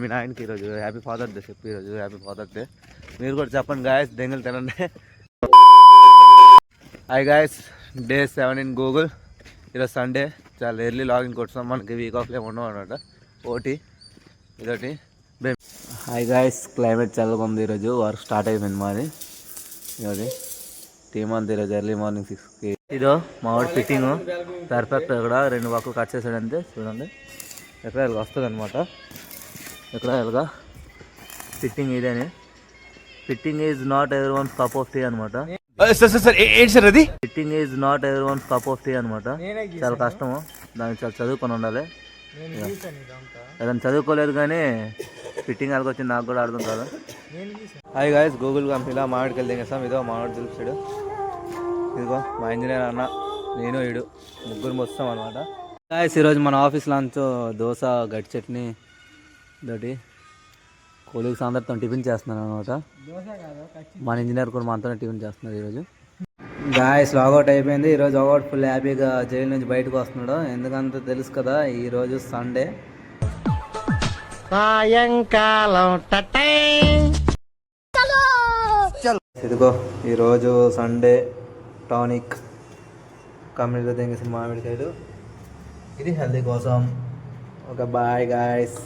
మీ నాయనకి ఈరోజు happy father day చెప్పి ఈరోజు హ్యాపీ ఫాదర్ డే మీరు కూడా చెప్పండి గాయస్ దెంగలు తినండి. Hi guys, day 7 in Google. ఈరోజు సండే, చాలా ఎర్లీ లాగిన్ కొట్టాం. మనకి వీక్ ఆఫ్లో ఉండవు అనమాట. ఓటీ ఇదొకటి. హాయ్ గాయస్, క్లైమేట్ చల్లగా ఉంది. ఈరోజు వర్క్ స్టార్ట్ అయిపోయింది మాది. ఇది టీమ్ అంతా ఈరోజు ఎర్లీ మార్నింగ్ 6కి. ఇదో మా వాడు ఫిట్టింగ్ పర్ఫెక్ట్. ఇక్కడ 2 వరకు కట్ చేసాడు అంతే. చూడండి ఎక్కడ వస్తుంది అనమాట. ఎక్కడ ఎలాగా ఫిట్టింగ్ ఇదేని. ఫిట్టింగ్ ఈజ్ నాట్ ఎవరి వన్స్ కప్ ఆఫ్ టీ అనమాట. ఫిట్టింగ్ ఈజ్ నాట్ ఎవరి వన్స్ కప్ ఆఫ్ టీ అనమాట. చాలా కష్టము, దానికి చాలా చదువుకొని ఉండాలి. ఏదైనా చదువుకోలేదు కానీ ఫిట్టింగ్ అలాగ వచ్చింది, నాకు కూడా అర్థం కాదు. హాయ్ గాయస్, గూగుల్ కంపెనీలో మామిడికి దిగేస్తాం. ఇదో మామిడి తెలుస్తాడు. ఇదిగో మా ఇంజనీర్ అన్న, నేను ఇడు ముగ్గురు వస్తాం అనమాట. గాయస్, ఈరోజు మన ఆఫీస్ లంచ్ దోశ, గట్టి చట్నీ తోటి కొలీగ్స్ అందరితో టిఫిన్ చేస్తున్నాను అనమాట. మన ఇంజనీర్ కూడా మనతోనే టిఫిన్ చేస్తున్నారు ఈరోజు. గాయస్, లాగౌట్ అయిపోయింది. ఈరోజు లాగౌట్ ఫుల్ హ్యాపీగా జైలు నుంచి బయటకు వస్తున్నాడు. ఎందుకంటే తెలుసు కదా, ఈరోజు సండే. సాయంకాలం ఇదిగో ఈరోజు సండే టానిక్ కంపెనీలో తెగేసిన మామిడికాయలు. ఇది హెల్దీ కోసం. ఒక బాయ్ గాయస్.